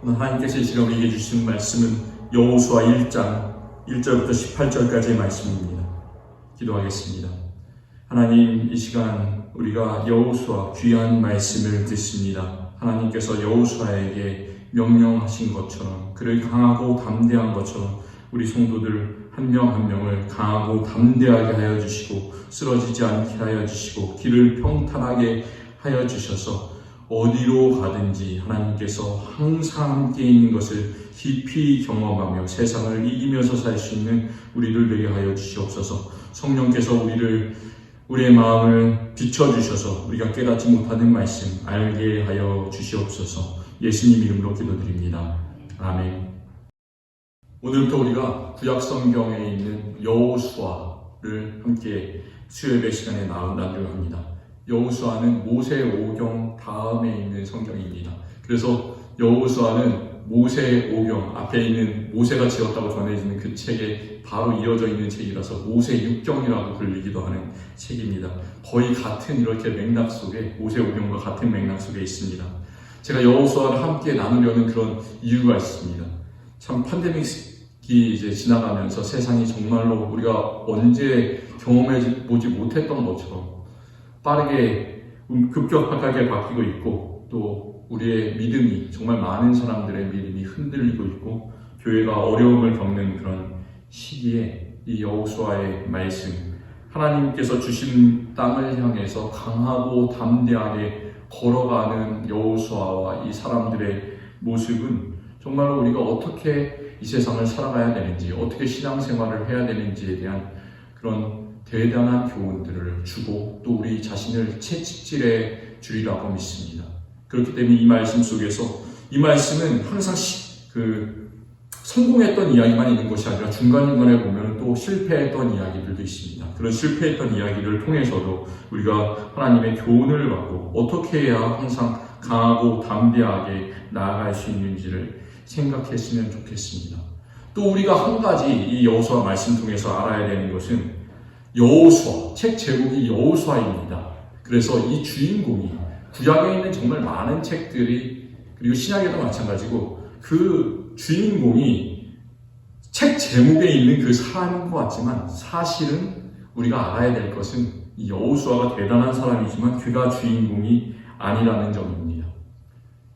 오늘 하나님께서 이 시간 우리에게 주신 말씀은 여호수아 1장 1절부터 18절까지의 말씀입니다. 기도하겠습니다. 하나님, 이 시간 우리가 여호수아 귀한 말씀을 듣습니다. 하나님께서 여호수아에게 명령하신 것처럼, 그를 강하고 담대한 것처럼 우리 성도들 한 명 한 명을 강하고 담대하게 하여 주시고 쓰러지지 않게 하여 주시고 길을 평탄하게 하여 주셔서 어디로 가든지 하나님께서 항상 함께 있는 것을 깊이 경험하며 세상을 이기면서 살 수 있는 우리들 되게 하여 주시옵소서. 성령께서 우리의 마음을 비춰주셔서 우리가 깨닫지 못하는 말씀 알게 하여 주시옵소서. 예수님 이름으로 기도드립니다. 아멘. 오늘부터 우리가 구약 성경에 있는 여호수아를 함께 수요예배 시간에 나누합니다. 여호수아는 모세 오경 다음에 있는 성경입니다. 그래서 여호수아는 모세 오경 앞에 있는 모세가 지었다고 전해지는 그 책에 바로 이어져 있는 책이라서 모세 육경이라고 불리기도 하는 책입니다. 거의 같은 이렇게 맥락 속에 모세 오경과 같은 맥락 속에 있습니다. 제가 여호수아를 함께 나누려는 그런 이유가 있습니다. 참 팬데믹이 이제 지나가면서 세상이 정말로 우리가 언제 경험해 보지 못했던 것처럼 빠르게 급격하게 바뀌고 있고, 또 우리의 믿음이, 정말 많은 사람들의 믿음이 흔들리고 있고 교회가 어려움을 겪는 그런 시기에 이 여호수아의 말씀, 하나님께서 주신 땅을 향해서 강하고 담대하게 걸어가는 여호수아와 이 사람들의 모습은 정말로 우리가 어떻게 이 세상을 살아가야 되는지, 어떻게 신앙생활을 해야 되는지에 대한 그런 대단한 교훈들을 주고 또 우리 자신을 채찍질해 주리라고 믿습니다. 그렇기 때문에 이 말씀 속에서, 이 말씀은 항상 성공했던 이야기만 있는 것이 아니라 중간중간에 보면 또 실패했던 이야기들도 있습니다. 그런 실패했던 이야기를 통해서도 우리가 하나님의 교훈을 받고 어떻게 해야 항상 강하고 담대하게 나아갈 수 있는지를 생각했으면 좋겠습니다. 또 우리가 한 가지 이 여호수아 말씀 통해서 알아야 되는 것은 여호수아, 책 제목이 여호수아입니다. 그래서 이 주인공이 구약에 있는 정말 많은 책들이, 그리고 신약에도 마찬가지고 그 주인공이 책 제목에 있는 그 사람인 것 같지만 사실은 우리가 알아야 될 것은 이 여호수아가 대단한 사람이지만 그가 주인공이 아니라는 점입니다.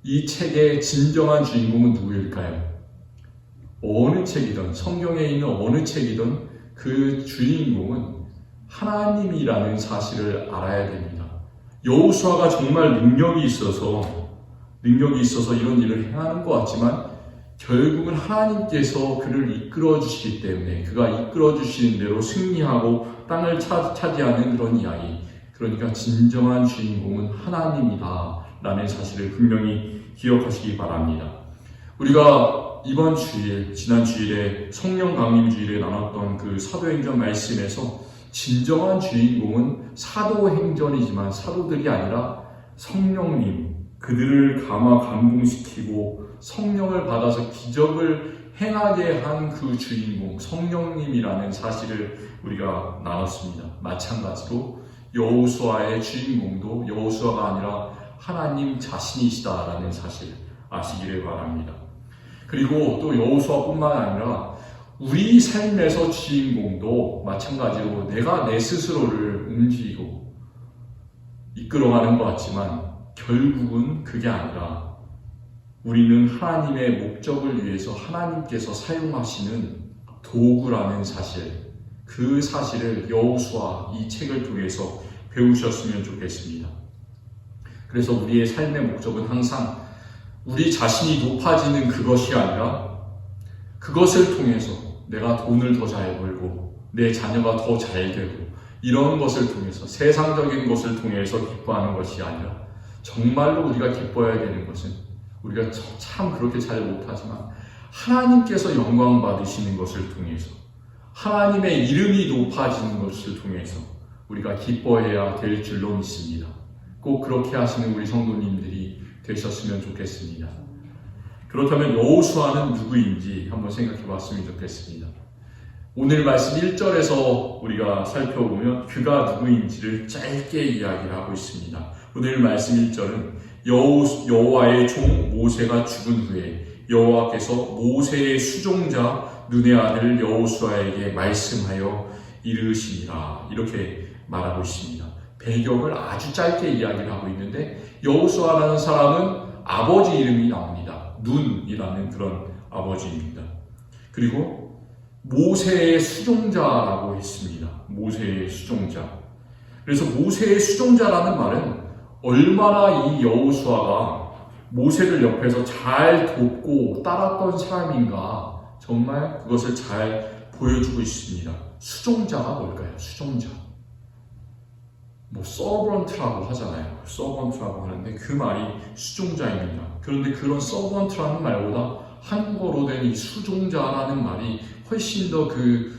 이 책의 진정한 주인공은 누구일까요? 어느 책이든, 성경에 있는 어느 책이든 그 주인공은 하나님이라는 사실을 알아야 됩니다. 여호수아가 정말 능력이 있어서 이런 일을 행하는 것 같지만 결국은 하나님께서 그를 이끌어 주시기 때문에 그가 이끌어 주시는 대로 승리하고 땅을 차지하는 그런 이야기, 그러니까 진정한 주인공은 하나님이다 라는 사실을 분명히 기억하시기 바랍니다. 우리가 이번 주일, 지난 주일에 성령 강림 주일에 나눴던 그 사도행전 말씀에서 진정한 주인공은 사도행전이지만 사도들이 아니라 성령님, 그들을 감동시키고 성령을 받아서 기적을 행하게 한 그 주인공, 성령님이라는 사실을 우리가 나눴습니다. 마찬가지로 여호수아의 주인공도 여호수아가 아니라 하나님 자신이시다라는 사실 아시기를 바랍니다. 그리고 또 여호수아뿐만 아니라 우리 삶에서 주인공도 마찬가지로 내가 내 스스로를 움직이고 이끌어가는 것 같지만 결국은 그게 아니라 우리는 하나님의 목적을 위해서 하나님께서 사용하시는 도구라는 사실, 그 사실을 여호수아 이 책을 통해서 배우셨으면 좋겠습니다. 그래서 우리의 삶의 목적은 항상 우리 자신이 높아지는 그것이 아니라 그것을 통해서 내가 돈을 더 잘 벌고 내 자녀가 더 잘 되고 이런 것을 통해서, 세상적인 것을 통해서 기뻐하는 것이 아니라 정말로 우리가 기뻐해야 되는 것은, 우리가 참 그렇게 잘 못하지만 하나님께서 영광 받으시는 것을 통해서, 하나님의 이름이 높아지는 것을 통해서 우리가 기뻐해야 될 줄로 믿습니다. 꼭 그렇게 하시는 우리 성도님들이 되셨으면 좋겠습니다. 그렇다면 여호수아는 누구인지 한번 생각해 봤으면 좋겠습니다. 오늘 말씀 1절에서 우리가 살펴보면 그가 누구인지를 짧게 이야기를 하고 있습니다. 오늘 말씀 1절은 여호와의 종 모세가 죽은 후에 여호와께서 모세의 수종자 눈의 아들 여호수아에게 말씀하여 이르시니라 이렇게 말하고 있습니다. 배경을 아주 짧게 이야기를 하고 있는데 여호수아라는 사람은 아버지 이름이 나옵니다. 눈이라는 그런 아버지입니다. 그리고 모세의 수종자라고 했습니다. 모세의 수종자. 그래서 모세의 수종자라는 말은 얼마나 이 여호수아가 모세를 옆에서 잘 돕고 따랐던 사람인가 정말 그것을 잘 보여주고 있습니다. 수종자가 뭘까요? 수종자. 서번트라고 하잖아요. 서번트라고 하는데 그 말이 수종자입니다. 그런데 그런 서번트라는 말보다 한국어로 된 이 수종자라는 말이 훨씬 더 그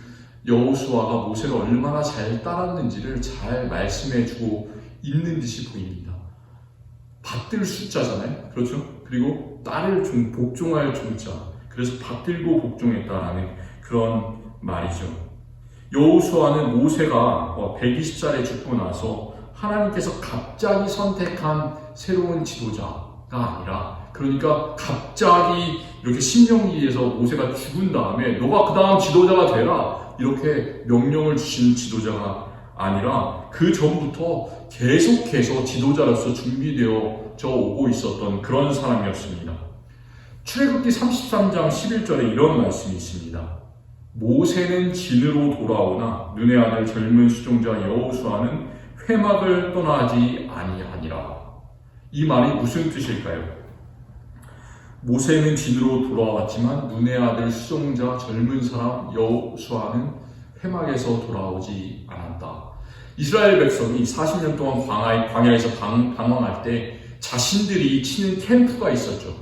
여호수아가 모세를 얼마나 잘 따랐는지를 잘 말씀해주고 있는 듯이 보입니다. 받들 숫자잖아요. 그렇죠? 그리고 딸을 복종할 종자. 그래서 받들고 복종했다라는 그런 말이죠. 여호수아는 모세가 120살에 죽고 나서 하나님께서 갑자기 선택한 새로운 지도자가 아니라 그러니까 갑자기 이렇게 신명기에서 모세가 죽은 다음에 너가 그 다음 지도자가 되라 이렇게 명령을 주신 지도자가 아니라 그 전부터 계속해서 지도자로서 준비되어져 오고 있었던 그런 사람이었습니다. 출애굽기 33장 11절에 이런 말씀이 있습니다. 모세는 진으로 돌아오나 눈의 아들 젊은 수종자 여호수아는 회막을 떠나지 아니하니라. 이 말이 무슨 뜻일까요? 모세는 진으로 돌아왔지만 눈의 아들 수종자 젊은 사람 여호수아는 회막에서 돌아오지 않았다. 이스라엘 백성이 40년 동안 광야에서 방황할 때 자신들이 치는 캠프가 있었죠.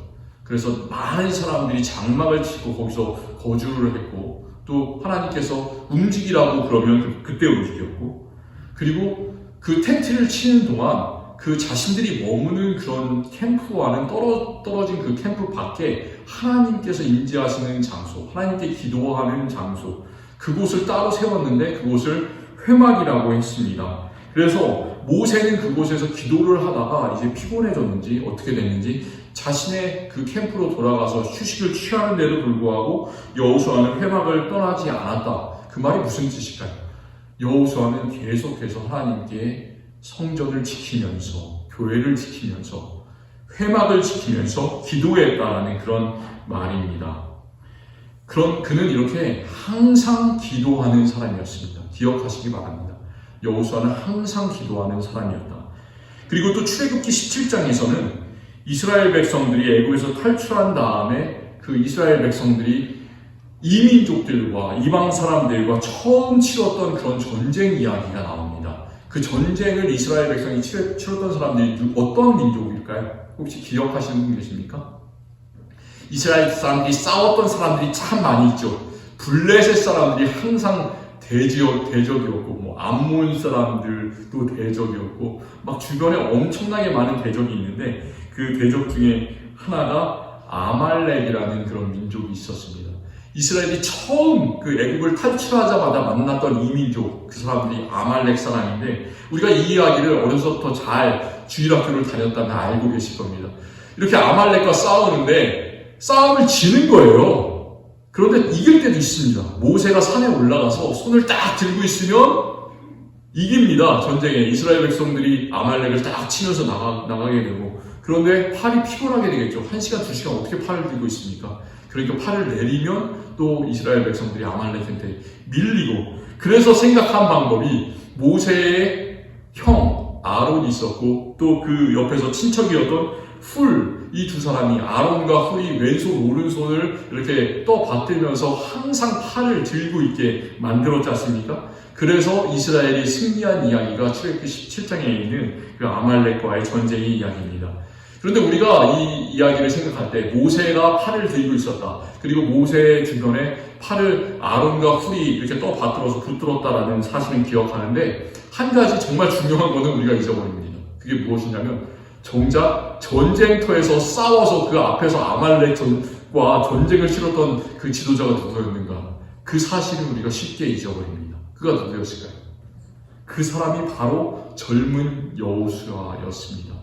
그래서 많은 사람들이 장막을 치고 거기서 거주를 했고 또 하나님께서 움직이라고 그러면 그때 움직였고 그리고 그 텐트를 치는 동안 그 자신들이 머무는 그런 캠프와는 떨어진 그 캠프 밖에 하나님께서 임재하시는 장소, 하나님께 기도하는 장소 그곳을 따로 세웠는데 그곳을 회막이라고 했습니다. 그래서 모세는 그곳에서 기도를 하다가 이제 피곤해졌는지 어떻게 됐는지 자신의 그 캠프로 돌아가서 휴식을 취하는데도 불구하고 여호수아는 회막을 떠나지 않았다. 그 말이 무슨 뜻일까요? 여호수아는 계속해서 하나님께 성전을 지키면서 교회를 지키면서 회막을 지키면서 기도했다라는 그런 말입니다. 그는 이렇게 항상 기도하는 사람이었습니다. 기억하시기 바랍니다. 여호수아는 항상 기도하는 사람이었다. 그리고 또 출애굽기 17장에서는 이스라엘 백성들이 애굽에서 탈출한 다음에 그 이스라엘 백성들이 이민족들과 이방 사람들과 처음 치렀던 그런 전쟁 이야기가 나옵니다. 그 전쟁을 이스라엘 백성이 치렀던 사람들이 어떤 민족일까요? 혹시 기억하시는 분 계십니까? 이스라엘 사람들이 싸웠던 사람들이 참 많이 있죠. 블레셋 사람들이 항상 대적이었고, 암몬 사람들도 대적이었고, 막 주변에 엄청나게 많은 대적이 있는데, 그 대적 중에 하나가 아말렉이라는 그런 민족이 있었습니다. 이스라엘이 처음 그 애국을 탈출하자마자 만났던 이 민족, 그 사람들이 아말렉 사람인데, 우리가 이 이야기를 어려서부터 잘 주일학교를 다녔다면 알고 계실 겁니다. 이렇게 아말렉과 싸우는데, 싸움을 지는 거예요. 그런데 이길 때도 있습니다. 모세가 산에 올라가서 손을 딱 들고 있으면 이깁니다. 전쟁에 이스라엘 백성들이 아말렉을 딱 치면서 나가게 되고 그런데 팔이 피곤하게 되겠죠. 1시간, 2시간 어떻게 팔을 들고 있습니까? 그러니까 팔을 내리면 또 이스라엘 백성들이 아말렉한테 밀리고 그래서 생각한 방법이 모세의 형 아론이 있었고 또 그 옆에서 친척이었던 이 두 사람이 아론과 훌이 왼손 오른손을 이렇게 떠받들면서 항상 팔을 들고 있게 만들었지 않습니까? 그래서 이스라엘이 승리한 이야기가 출애굽기 17장에 있는 그 아말렉과의 전쟁의 이야기입니다. 그런데 우리가 이 이야기를 생각할 때 모세가 팔을 들고 있었다. 그리고 모세의 주변에 팔을 아론과 훌이 이렇게 떠받들어서 붙들었다라는 사실은 기억하는데 한 가지 정말 중요한 것은 우리가 잊어버립니다. 그게 무엇이냐면 정작 전쟁터에서 싸워서 그 앞에서 아말렉과 전쟁을 치렀던 그 지도자가 누구였는가? 그 사실을 우리가 쉽게 잊어버립니다. 그가 누구였을까요? 그 사람이 바로 젊은 여호수아였습니다.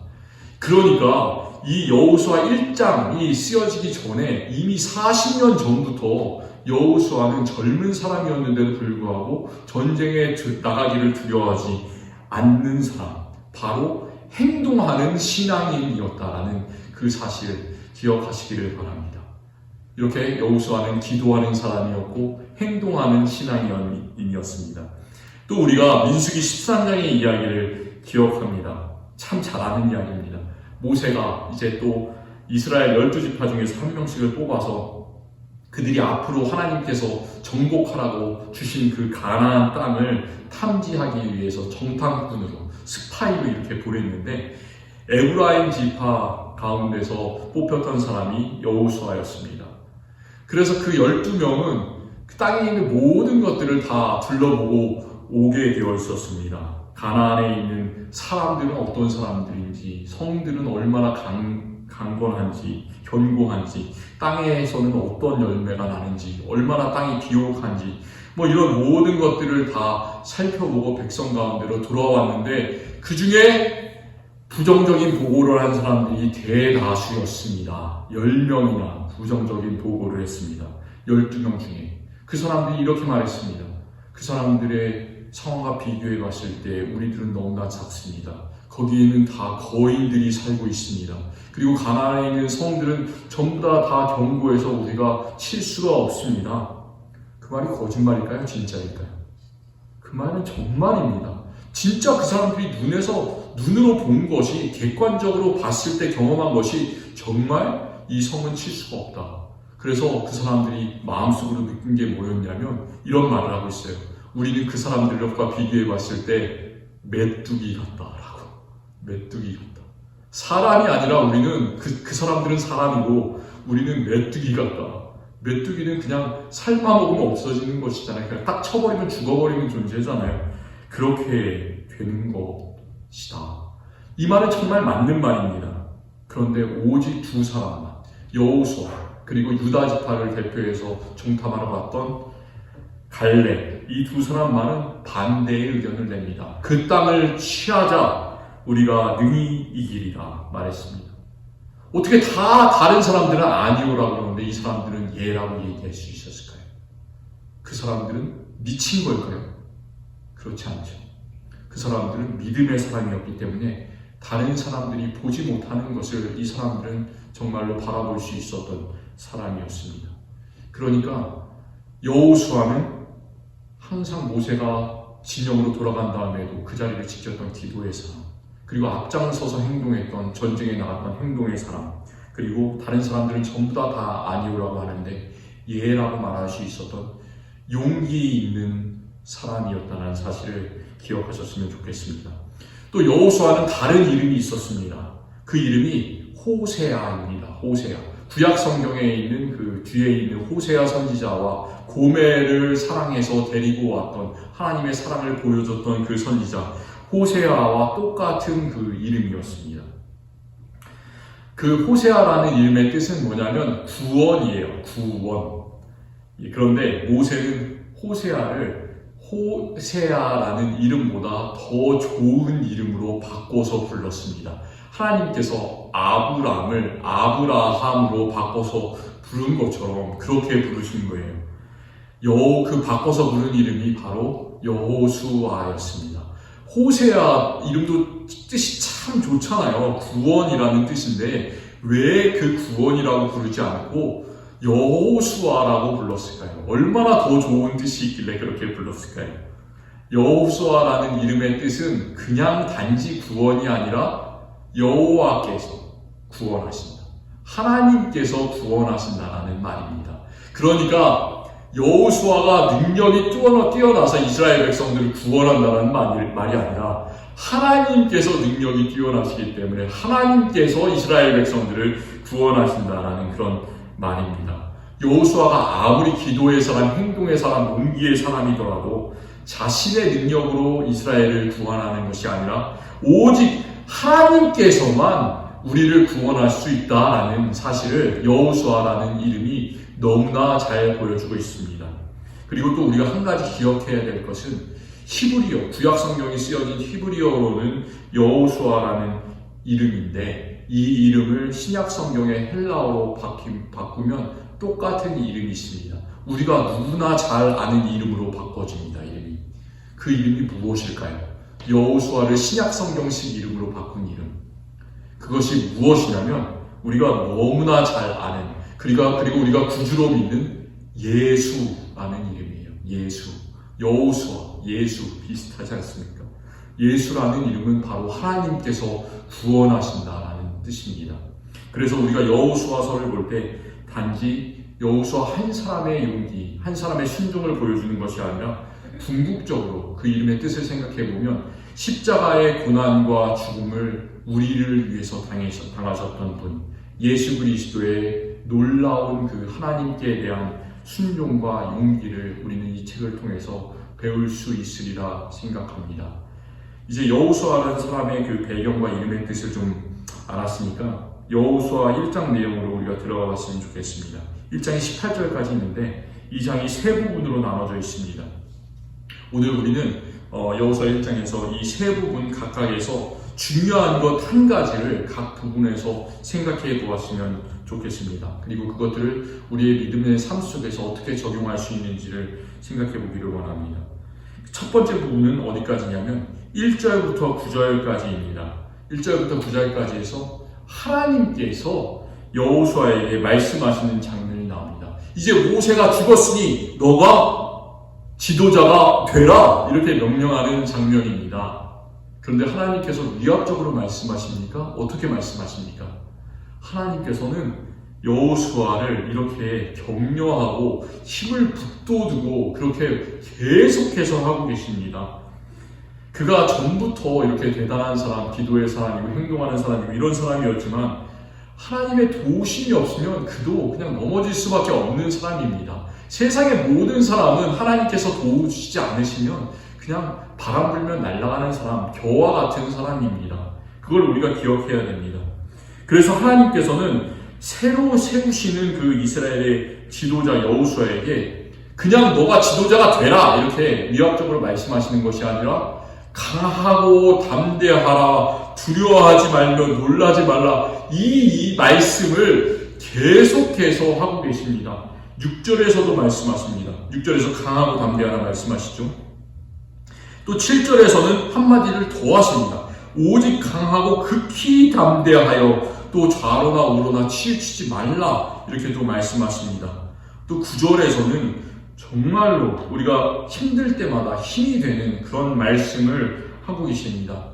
그러니까 이 여호수아 1장이 쓰여지기 전에 이미 40년 전부터 여호수아는 젊은 사람이었는데도 불구하고 전쟁에 나가기를 두려워하지 않는 사람, 바로 행동하는 신앙인이었다라는 그 사실을 기억하시기를 바랍니다. 이렇게 여호수아는 기도하는 사람이었고 행동하는 신앙인이었습니다. 또 우리가 민수기 13장의 이야기를 기억합니다. 참 잘 아는 이야기입니다. 모세가 이제 또 이스라엘 12지파 중에서 한 명씩을 뽑아서 그들이 앞으로 하나님께서 정복하라고 주신 그 가나안 땅을 탐지하기 위해서 정탐꾼으로 스파이로 이렇게 보냈는데 에브라임 지파 가운데서 뽑혔던 사람이 여호수아였습니다. 그래서 그 12명은 그 땅에 있는 모든 것들을 다 둘러보고 오게 되어 있었습니다. 가나안에 있는 사람들은 어떤 사람들인지, 성들은 얼마나 강건한지, 견고한지, 땅에서는 어떤 열매가 나는지, 얼마나 땅이 비옥한지, 이런 모든 것들을 다 살펴보고 백성 가운데로 돌아왔는데 그 중에 부정적인 보고를 한 사람들이 대다수였습니다. 10명이나 부정적인 보고를 했습니다. 12명 중에. 그 사람들이 이렇게 말했습니다. 그 사람들의 상황과 비교해 봤을 때 우리들은 너무나 작습니다. 거기에는 다 거인들이 살고 있습니다. 그리고 가나안에 있는 성들은 전부 다 견고해서 우리가 칠 수가 없습니다. 그 말이 거짓말일까요? 진짜일까요? 그 말은 정말입니다. 진짜 그 사람들이 눈으로 본 것이, 객관적으로 봤을 때 경험한 것이 정말 이 성은 칠 수가 없다. 그래서 그 사람들이 마음속으로 느낀 게 뭐였냐면 이런 말을 하고 있어요. 우리는 그 사람들과 비교해 봤을 때 메뚜기 같다라고. 메뚜기 같다. 사람이 아니라 우리는 그 사람들은 사람이고 우리는 메뚜기 같다. 메뚜기는 그냥 삶아 먹으면 없어지는 것이잖아요. 그냥 딱 쳐버리면 죽어버리는 존재잖아요. 그렇게 되는 것이다. 이 말은 정말 맞는 말입니다. 그런데 오직 두 사람만, 여호수아 그리고 유다 지파를 대표해서 정탐하러 갔던 갈렙, 이 두 사람만은 반대의 의견을 냅니다. 그 땅을 취하자 우리가 능히 이기리라 말했습니다. 어떻게 다 다른 사람들은 아니오라고 그러는데 이 사람들은 예라고 얘기할 수 있었을까요? 그 사람들은 미친 걸까요? 그렇지 않죠. 그 사람들은 믿음의 사람이었기 때문에 다른 사람들이 보지 못하는 것을 이 사람들은 정말로 바라볼 수 있었던 사람이었습니다. 그러니까 여호수아는 항상 모세가 진영으로 돌아간 다음에도 그 자리를 지켰던 기도의 사람, 그리고 앞장서서 행동했던, 전쟁에 나갔던 행동의 사람, 그리고 다른 사람들은 전부 다 아니오라고 하는데 예라고 말할 수 있었던 용기 있는 사람이었다는 사실을 기억하셨으면 좋겠습니다. 또 여호수아는 다른 이름이 있었습니다. 그 이름이 호세아입니다. 호세아. 구약 성경에 있는 그 뒤에 있는 호세아 선지자와 고멜을 사랑해서 데리고 왔던, 하나님의 사랑을 보여줬던 그 선지자 호세아와 똑같은 그 이름이었습니다. 그 호세아라는 이름의 뜻은 뭐냐면 구원이에요. 구원. 그런데 모세는 호세아라는 이름보다 더 좋은 이름으로 바꿔서 불렀습니다. 하나님께서 아브람을 아브라함으로 바꿔서 부른 것처럼 그렇게 부르신 거예요. 그 바꿔서 부른 이름이 바로 여호수아였습니다. 호세아 이름도 뜻이 참 좋잖아요. 구원이라는 뜻인데 왜 그 구원이라고 부르지 않고 여호수아라고 불렀을까요? 얼마나 더 좋은 뜻이 있길래 그렇게 불렀을까요? 여호수아라는 이름의 뜻은 그냥 단지 구원이 아니라 여호와께서 구원하신다. 하나님께서 구원하신다라는 말입니다. 그러니까 여호수아가 능력이 뛰어나서 이스라엘 백성들을 구원한다는 말이 아니라 하나님께서 능력이 뛰어나시기 때문에 하나님께서 이스라엘 백성들을 구원하신다라는 그런 말입니다. 여호수아가 아무리 기도의 사람, 행동의 사람, 용기의 사람이더라도 자신의 능력으로 이스라엘을 구원하는 것이 아니라 오직 하나님께서만 우리를 구원할 수 있다라는 사실을 여호수아라는 이름이 너무나 잘 보여주고 있습니다. 그리고 또 우리가 한 가지 기억해야 될 것은 히브리어, 구약 성경이 쓰여진 히브리어로는 여호수아라는 이름인데 이 이름을 신약 성경의 헬라어로 바꾸면 똑같은 이름이 있습니다. 우리가 누구나 잘 아는 이름으로 바꿔집니다. 이름이. 그 이름이 무엇일까요? 여호수아를 신약 성경식 이름으로 바꾼 이름. 그것이 무엇이냐면 우리가 너무나 잘 아는 그리고 우리가 구주로 믿는 예수라는 이름이에요. 예수. 여호수아, 예수 비슷하지 않습니까? 예수라는 이름은 바로 하나님께서 구원하신다라는 뜻입니다. 그래서 우리가 여호수아서를 볼 때 단지 여호수아 한 사람의 용기, 한 사람의 순종을 보여주는 것이 아니라 궁극적으로 그 이름의 뜻을 생각해 보면 십자가의 고난과 죽음을 우리를 위해서 당하셨던 분, 예수 그리스도의 놀라운 그 하나님께 대한 순종과 용기를 우리는 이 책을 통해서 배울 수 있으리라 생각합니다. 이제 여호수아라는 사람의 그 배경과 이름의 뜻을 좀 알았으니까 여호수아 1장 내용으로 우리가 들어가 봤으면 좋겠습니다. 1장이 18절까지 있는데 이 장이 세 부분으로 나눠져 있습니다. 오늘 우리는 여호수아 1장에서 이 세 부분 각각에서 중요한 것 한 가지를 각 부분에서 생각해 보았으면 좋겠습니다. 그리고 그것들을 우리의 믿음의 삶 속에서 어떻게 적용할 수 있는지를 생각해 보기를 원합니다. 첫 번째 부분은 어디까지냐면 1절부터 9절까지입니다. 1절부터 9절까지에서 하나님께서 여호수아에게 말씀하시는 장면이 나옵니다. 이제 모세가 죽었으니 너가 지도자가 되라 이렇게 명령하는 장면입니다. 그런데 하나님께서 위압적으로 말씀하십니까? 어떻게 말씀하십니까? 하나님께서는 여호수아를 이렇게 격려하고 힘을 북돋우고 그렇게 계속해서 하고 계십니다. 그가 전부터 이렇게 대단한 사람, 기도의 사람이고 행동하는 사람이고 이런 사람이었지만 하나님의 도우심이 없으면 그도 그냥 넘어질 수밖에 없는 사람입니다. 세상의 모든 사람은 하나님께서 도우시지 않으시면 그냥 바람 불면 날아가는 사람, 겨와 같은 사람입니다. 그걸 우리가 기억해야 됩니다. 그래서 하나님께서는 새로 세우시는 그 이스라엘의 지도자 여호수아에게 그냥 너가 지도자가 되라 이렇게 위압적으로 말씀하시는 것이 아니라 강하고 담대하라, 두려워하지 말며 놀라지 말라 이 말씀을 계속해서 하고 계십니다. 6절에서도 말씀하십니다. 6절에서 강하고 담대하라 말씀하시죠. 또 7절에서는 한마디를 더 하십니다. 오직 강하고 극히 담대하여 또 좌로나 우로나 치우치지 말라 이렇게 또 말씀하십니다. 또 9절에서는 정말로 우리가 힘들 때마다 힘이 되는 그런 말씀을 하고 계십니다.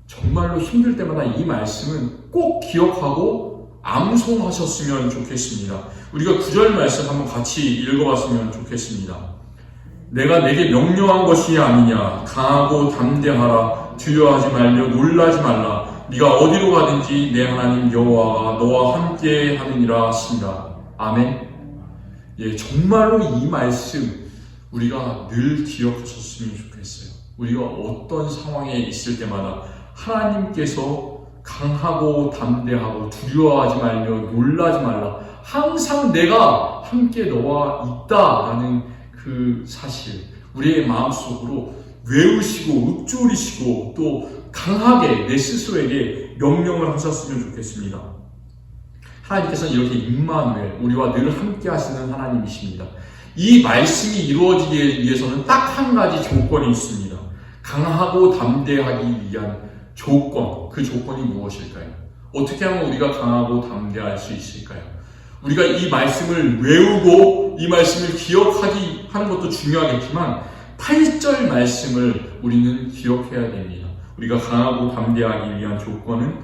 정말로 힘들 때마다 이 말씀은 꼭 기억하고 암송하셨으면 좋겠습니다. 우리가 9절 말씀 한번 같이 읽어봤으면 좋겠습니다. 내가 내게 명령한 것이 아니냐 강하고 담대하라 두려워하지 말며 놀라지 말라 네가 어디로 가든지 내 하나님 여호와가 너와 함께 하느니라 하신다. 아멘. 예, 정말로 이 말씀 우리가 늘 기억하셨으면 좋겠어요. 우리가 어떤 상황에 있을 때마다 하나님께서 강하고 담대하고 두려워하지 말며 놀라지 말라 항상 내가 함께 너와 있다라는 그 사실 우리의 마음속으로 외우시고 읊조리시고 또 강하게 내 스스로에게 명령을 하셨으면 좋겠습니다. 하나님께서는 이렇게 임마누엘 우리와 늘 함께 하시는 하나님이십니다. 이 말씀이 이루어지기 위해서는 딱 한 가지 조건이 있습니다. 강하고 담대하기 위한 조건, 그 조건이 무엇일까요? 어떻게 하면 우리가 강하고 담대할 수 있을까요? 우리가 이 말씀을 외우고 이 말씀을 기억하기 하는 것도 중요하겠지만 8절 말씀을 우리는 기억해야 됩니다. 우리가 강하고 담대하기 위한 조건은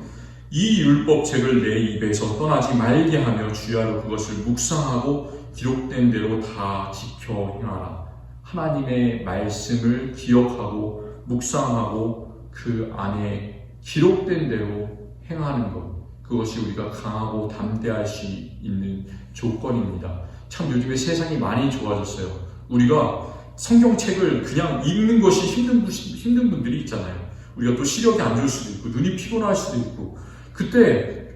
이 율법책을 내 입에서 떠나지 말게 하며 주야로 그것을 묵상하고 기록된 대로 다 지켜 행하라. 하나님의 말씀을 기억하고 묵상하고 그 안에 기록된 대로 행하는 것, 그것이 우리가 강하고 담대할 수 있는 조건입니다. 참 요즘에 세상이 많이 좋아졌어요. 우리가 성경책을 그냥 읽는 것이 힘든 분들이 있잖아요. 우리가 또 시력이 안 좋을 수도 있고 눈이 피곤할 수도 있고 그때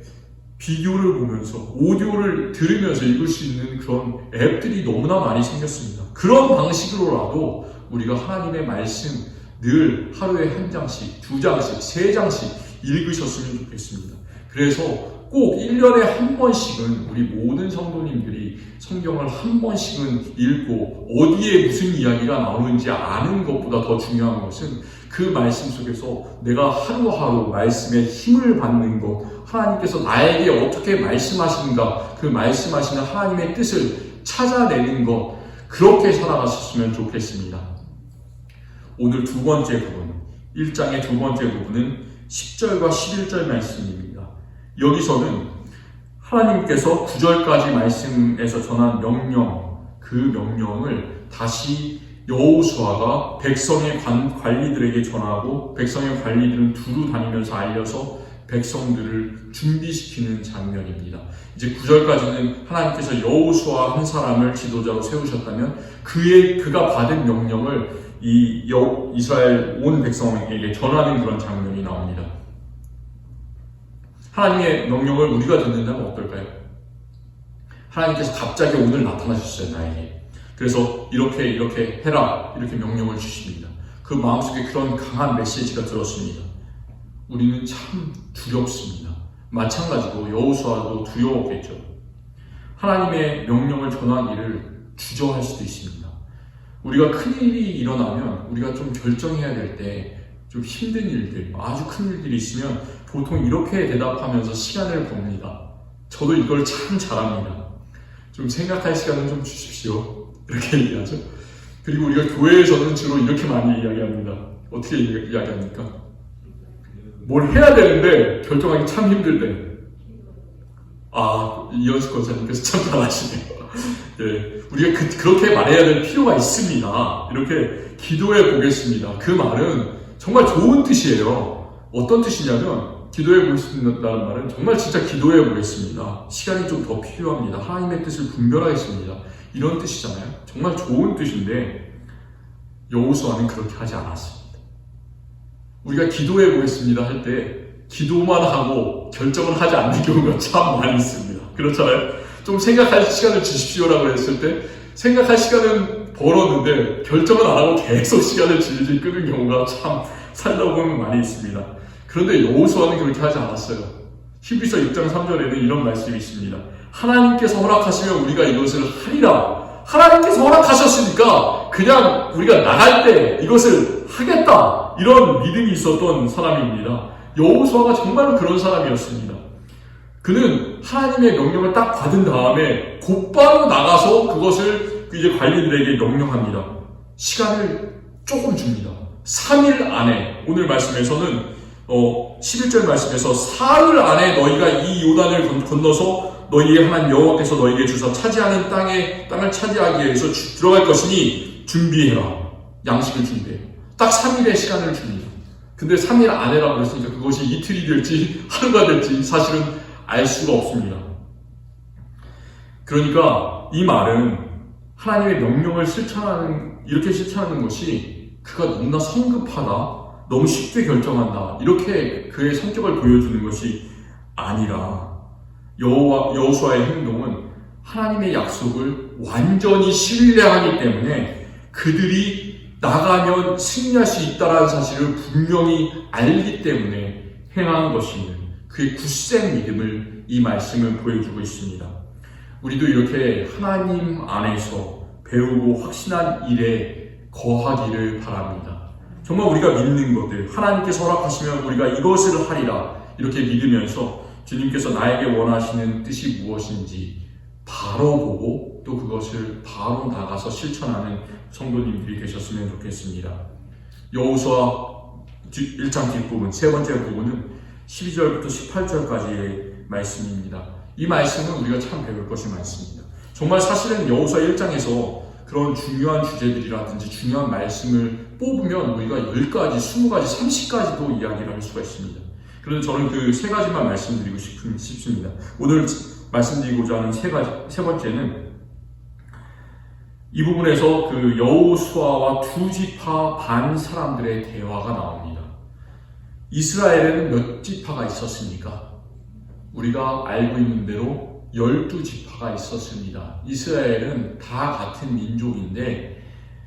비디오를 보면서 오디오를 들으면서 읽을 수 있는 그런 앱들이 너무나 많이 생겼습니다. 그런 방식으로라도 우리가 하나님의 말씀 늘 하루에 한 장씩, 두 장씩, 세 장씩 읽으셨으면 좋겠습니다. 그래서 꼭 1년에 한 번씩은 우리 모든 성도님들이 성경을 한 번씩은 읽고 어디에 무슨 이야기가 나오는지 아는 것보다 더 중요한 것은 그 말씀 속에서 내가 하루하루 말씀에 힘을 받는 것, 하나님께서 나에게 어떻게 말씀하시는가, 그 말씀하시는 하나님의 뜻을 찾아내는 것, 그렇게 살아가셨으면 좋겠습니다. 오늘 두 번째 부분, 1장의 두 번째 부분은 10절과 11절 말씀입니다. 여기서는 하나님께서 9절까지 말씀에서 전한 명령, 그 명령을 다시 여호수아가 백성의 관리들에게 전하고 백성의 관리들은 두루 다니면서 알려서 백성들을 준비시키는 장면입니다. 이제 9절까지는 하나님께서 여호수아 한 사람을 지도자로 세우셨다면 그가 받은 명령을 이스라엘 온 백성에게 전하는 그런 장면이 나옵니다. 하나님의 명령을 우리가 듣는다면 어떨까요? 하나님께서 갑자기 오늘 나타나셨어요, 나에게. 그래서 이렇게 해라, 이렇게 명령을 주십니다. 그 마음속에 그런 강한 메시지가 들었습니다. 우리는 참 두렵습니다. 마찬가지로 여호수아도 두려웠겠죠. 하나님의 명령을 전하기를 주저할 수도 있습니다. 우리가 큰일이 일어나면 우리가 좀 결정해야 될 때 좀 힘든 일들, 아주 큰 일들이 있으면 보통 이렇게 대답하면서 시간을 봅니다. 저도 이걸 참 잘합니다. 좀 생각할 시간을 좀 주십시오. 이렇게 얘기하죠. 그리고 우리가 교회에서는 주로 이렇게 많이 이야기합니다. 어떻게 이야기합니까? 뭘 해야 되는데 결정하기 참 힘들대. 이현수 권사님께서 참 잘하시네요. 네, 우리가 그렇게 말해야 될 필요가 있습니다. 이렇게 기도해 보겠습니다. 그 말은 정말 좋은 뜻이에요. 어떤 뜻이냐면 기도해 보겠습니다라는 말은 정말 진짜 기도해 보겠습니다. 시간이 좀 더 필요합니다. 하나님의 뜻을 분별하겠습니다. 이런 뜻이잖아요. 정말 좋은 뜻인데 여호수아는 그렇게 하지 않았습니다. 우리가 기도해 보겠습니다 할 때 기도만 하고 결정을 하지 않는 경우가 참 많이 있습니다. 그렇잖아요. 좀 생각할 시간을 주십시오라고 했을 때 생각할 시간은 벌었는데 결정을 안 하고 계속 시간을 질질 끄는 경우가 참 살다 보면 많이 있습니다. 그런데 여호수아는 그렇게 하지 않았어요. 히브리서 6장 3절에는 이런 말씀이 있습니다. 하나님께서 허락하시면 우리가 이것을 하리라. 하나님께서 허락하셨으니까 그냥 우리가 나갈 때 이것을 하겠다. 이런 믿음이 있었던 사람입니다. 여호수아가 정말로 그런 사람이었습니다. 그는 하나님의 명령을 딱 받은 다음에 곧바로 나가서 그것을 이제 관리들에게 명령합니다. 시간을 조금 줍니다. 3일 안에, 오늘 말씀에서는 11절 말씀에서 사흘 안에 너희가 이 요단을 건너서 너희의 하나님 여호와께서 너희에게 주사 차지하는 땅을 차지하기 위해서 들어갈 것이니 준비해라. 양식을 준비해요. 딱 3일의 시간을 줍니다. 근데 3일 안에라고 그랬으니까 그것이 이틀이 될지 하루가 될지 사실은 알 수가 없습니다. 그러니까 이 말은 하나님의 명령을 이렇게 실천하는 것이 그가 너무나 성급하다, 너무 쉽게 결정한다, 이렇게 그의 성격을 보여주는 것이 아니라 여호수아의 행동은 하나님의 약속을 완전히 신뢰하기 때문에 그들이 나가면 승리할 수 있다는 사실을 분명히 알기 때문에 행한 것이며 그의 굳센 믿음을 이 말씀을 보여주고 있습니다. 우리도 이렇게 하나님 안에서 배우고 확신한 일에 거하기를 바랍니다. 정말 우리가 믿는 것들, 하나님께서 허락하시면 우리가 이것을 하리라 이렇게 믿으면서 주님께서 나에게 원하시는 뜻이 무엇인지 바로 보고 또 그것을 바로 나가서 실천하는 성도님들이 되셨으면 좋겠습니다. 여호수아 1장 뒷부분, 세 번째 부분은 12절부터 18절까지의 말씀입니다. 이 말씀은 우리가 참 배울 것이 많습니다. 정말 사실은 여호수아 1장에서 그런 중요한 주제들이라든지 중요한 말씀을 뽑으면 우리가 10가지, 20가지, 30가지도 이야기를 할 수가 있습니다. 그런데 저는 그 세 가지만 말씀드리고 싶습니다. 오늘 말씀드리고자 하는 세 번째는 이 부분에서 그 여호수아와 두 지파 반 사람들의 대화가 나옵니다. 이스라엘에는 몇 지파가 있었습니까? 우리가 알고 있는 대로 12지파가 있었습니다. 이스라엘은 다 같은 민족인데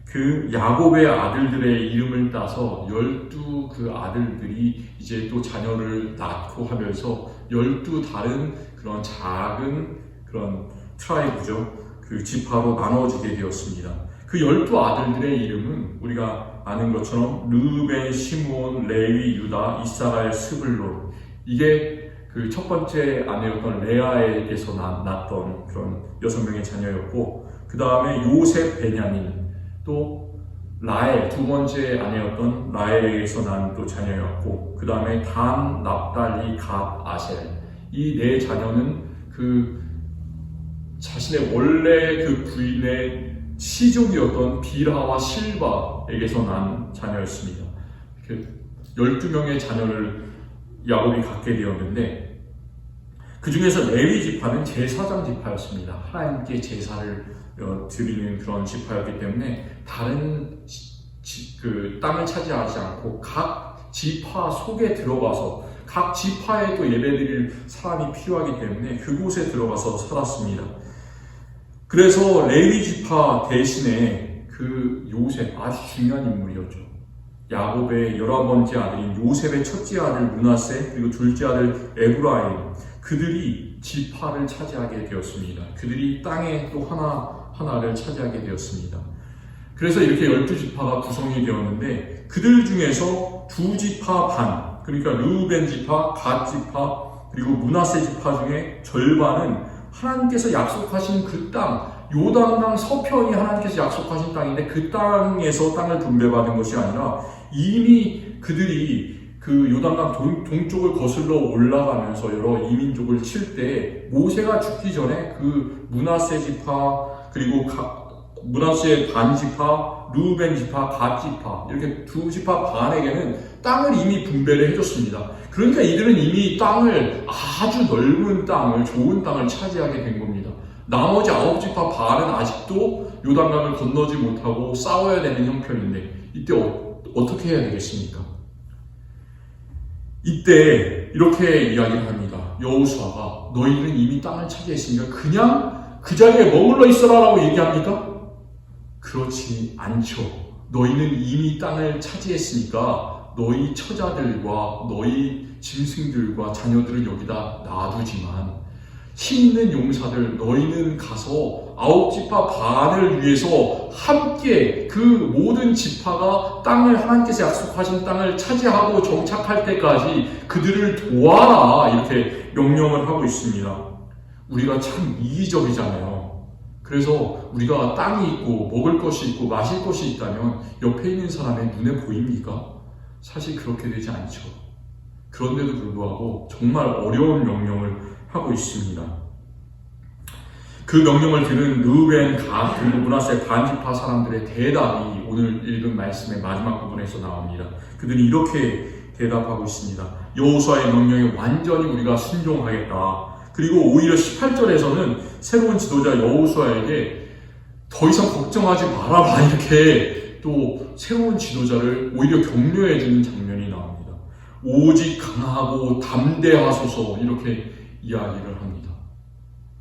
그 야곱의 아들들의 이름을 따서 12 그 아들들이 이제 또 자녀를 낳고 하면서 12 다른 그런 작은 그런 트라이브죠. 그 지파로 나눠지게 되었습니다. 그 12 아들들의 이름은 우리가 아는 것처럼 르우벤, 시므온, 레위, 유다, 이사갈, 스불론. 이게 그 첫 번째 아내였던 레아에게서 낳았던 그런 6명의 자녀였고, 그 다음에 요셉, 베냐민, 또 라헬, 두 번째 아내였던 라헬에게서 난 또 자녀였고, 그 다음에 단, 납달리, 갓, 아셀. 이 네 자녀는 그 자신의 원래 그 부인의 시족이었던 비라와 실바에게서 난 자녀였습니다. 12명의 자녀를 야곱이 갖게 되었는데, 그 중에서 레위 지파는 제사장 지파였습니다. 하나님께 제사를 드리는 그런 지파였기 때문에 다른 그 땅을 차지하지 않고 각 지파 속에 들어가서 각 지파에 또 예배드릴 사람이 필요하기 때문에 그곳에 들어가서 살았습니다. 그래서 레위 지파 대신에 그 요셉, 아주 중요한 인물이었죠. 야곱의 11번째 아들인 요셉의 첫째 아들 므낫세, 그리고 둘째 아들 에브라임, 그들이 지파를 차지하게 되었습니다. 그들이 땅에 또 하나를 차지하게 되었습니다. 그래서 이렇게 12지파가 구성이 되었는데, 그들 중에서 2지파 반, 그러니까 르우벤 지파, 갓 지파, 그리고 므낫세 지파 중에 절반은 하나님께서 약속하신 그 땅, 요단강 서편이 하나님께서 약속하신 땅인데 그 땅에서 땅을 분배받은 것이 아니라 이미 그들이 그 요단강 동쪽을 거슬러 올라가면서 여러 이민족을 칠 때 모세가 죽기 전에 그 므낫세 지파, 그리고 므낫세 반 지파, 르우벤 지파, 갓 지파, 이렇게 2지파 반에게는 땅을 이미 분배를 해줬습니다. 그러니까 이들은 이미 땅을, 아주 넓은 땅을, 좋은 땅을 차지하게 된 겁니다. 나머지 9지파 반은 아직도 요단강을 건너지 못하고 싸워야 되는 형편인데, 이때 어떻게 해야 되겠습니까? 이때 이렇게 이야기를 합니다. 여호수아가 너희는 이미 땅을 차지했으니까 그냥 그 자리에 머물러 있어라 라고 얘기합니까? 그렇지 않죠. 너희는 이미 땅을 차지했으니까 너희 처자들과 너희 짐승들과 자녀들은 여기다 놔두지만 힘 있는 용사들, 너희는 가서 9지파 반을 위해서 함께 그 모든 지파가 땅을, 하나님께서 약속하신 땅을 차지하고 정착할 때까지 그들을 도와라, 이렇게 명령을 하고 있습니다. 우리가 참 이기적이잖아요. 그래서 우리가 땅이 있고 먹을 것이 있고 마실 것이 있다면 옆에 있는 사람의 눈에 보입니까? 사실 그렇게 되지 않죠. 그런데도 불구하고 정말 어려운 명령을 하고 있습니다. 그 명령을 들은 르우벤, 갓, 그리고 므낫세 반지파 사람들의 대답이 오늘 읽은 말씀의 마지막 부분에서 나옵니다. 그들이 이렇게 대답하고 있습니다. 여호수아의 명령에 완전히 우리가 순종하겠다. 그리고 오히려 18절에서는 새로운 지도자 여호수아에게 더 이상 걱정하지 말아라, 이렇게 또 새로운 지도자를 오히려 격려해 주는 장면이 나옵니다. 오직 강하고 담대하소서, 이렇게 이야기를 합니다.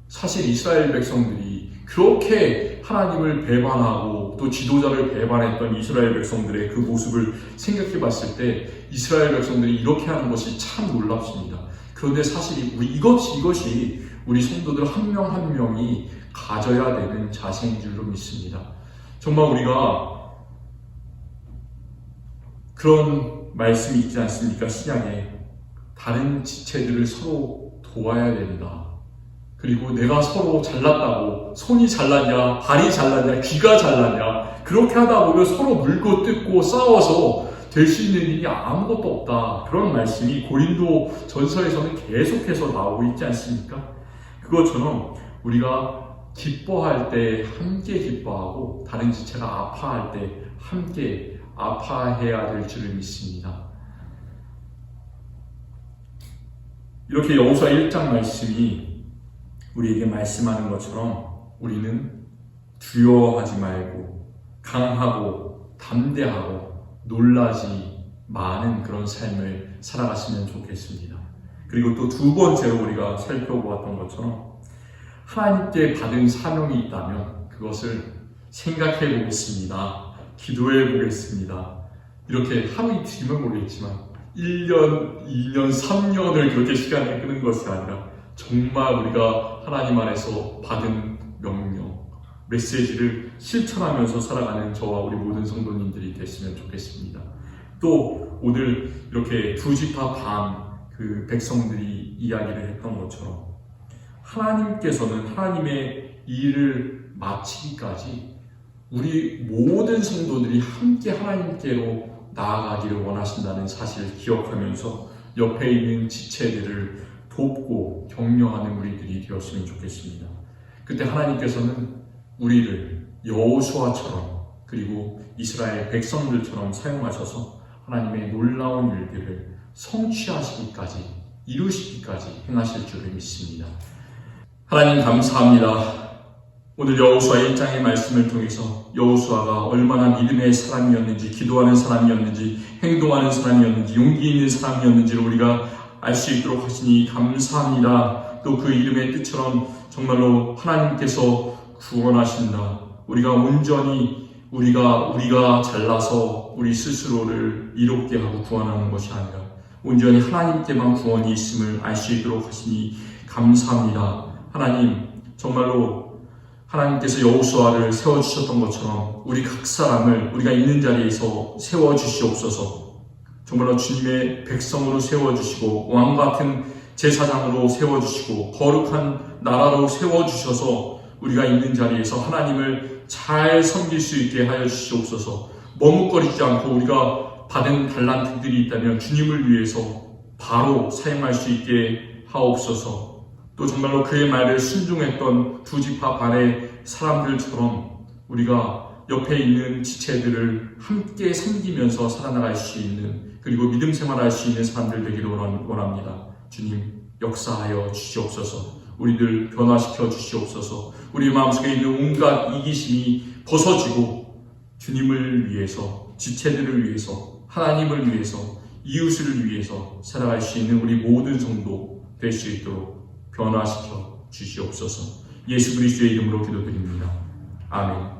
사실 이스라엘 백성들이 그렇게 하나님을 배반하고 또 지도자를 배반했던 이스라엘 백성들의 그 모습을 생각해 봤을 때 이스라엘 백성들이 이렇게 하는 것이 참 놀랍습니다. 그런데 사실 이것이 우리 성도들 한 명 한 명이 가져야 되는 자세인 줄로 믿습니다. 정말 우리가 그런 말씀이 있지 않습니까? 신약에 다른 지체들을 서로 도와야 된다. 그리고 내가 서로 잘났다고, 손이 잘났냐, 발이 잘났냐, 귀가 잘났냐, 그렇게 하다 보면 서로 물고 뜯고 싸워서 될 수 있는 일이 아무것도 없다. 그런 말씀이 고린도 전서에서는 계속해서 나오고 있지 않습니까? 그것처럼 우리가 기뻐할 때 함께 기뻐하고 다른 지체가 아파할 때 함께 아파해야 될 줄을 믿습니다. 이렇게 여호수아 1장 말씀이 우리에게 말씀하는 것처럼 우리는 두려워하지 말고 강하고 담대하고 놀라지 마는 그런 삶을 살아갔으면 좋겠습니다. 그리고 또 두 번째로 우리가 살펴보았던 것처럼 하나님께 받은 사명이 있다면 그것을 생각해 보겠습니다. 기도해 보겠습니다. 이렇게 하루 이틀이면 모르겠지만 1년, 2년, 3년을 그렇게 시간을 끄는 것이 아니라 정말 우리가 하나님 안에서 받은 명령, 메시지를 실천하면서 살아가는 저와 우리 모든 성도님들이 됐으면 좋겠습니다. 또 오늘 이렇게 두 지파 반 그 백성들이 이야기를 했던 것처럼 하나님께서는 하나님의 일을 마치기까지 우리 모든 성도들이 함께 하나님께로 나아가기를 원하신다는 사실을 기억하면서 옆에 있는 지체들을 돕고 격려하는 우리들이 되었으면 좋겠습니다. 그때 하나님께서는 우리를 여호수아처럼 그리고 이스라엘 백성들처럼 사용하셔서 하나님의 놀라운 일들을 성취하시기까지, 이루시기까지 행하실 줄을 믿습니다. 하나님 감사합니다. 오늘 여호수아 1장의 말씀을 통해서 여호수아가 얼마나 믿음의 사람이었는지, 기도하는 사람이었는지, 행동하는 사람이었는지, 용기 있는 사람이었는지를 우리가 알 수 있도록 하시니 감사합니다. 또 그 이름의 뜻처럼 정말로 하나님께서 구원하신다. 우리가 온전히 우리가 잘나서 우리 스스로를 이롭게 하고 구원하는 것이 아니라 온전히 하나님께만 구원이 있음을 알 수 있도록 하시니 감사합니다. 하나님, 정말로 하나님께서 여호수아를 세워주셨던 것처럼 우리 각 사람을 우리가 있는 자리에서 세워주시옵소서. 정말로 주님의 백성으로 세워주시고 왕같은 제사장으로 세워주시고 거룩한 나라로 세워주셔서 우리가 있는 자리에서 하나님을 잘 섬길 수 있게 하여 주시옵소서. 머뭇거리지 않고 우리가 받은 달란트들이 있다면 주님을 위해서 바로 사용할 수 있게 하옵소서. 또 정말로 그의 말을 순종했던 두 지파 반의 사람들처럼 우리가 옆에 있는 지체들을 함께 섬기면서 살아나갈 수 있는, 그리고 믿음 생활할 수 있는 사람들 되기를 원합니다. 주님, 역사하여 주시옵소서. 우리들 변화시켜 주시옵소서. 우리 마음속에 있는 온갖 이기심이 벗어지고 주님을 위해서, 지체들을 위해서, 하나님을 위해서, 이웃을 위해서 살아갈 수 있는 우리 모든 성도 될 수 있도록 변화시켜 주시옵소서. 예수 그리스도의 이름으로 기도드립니다. 아멘.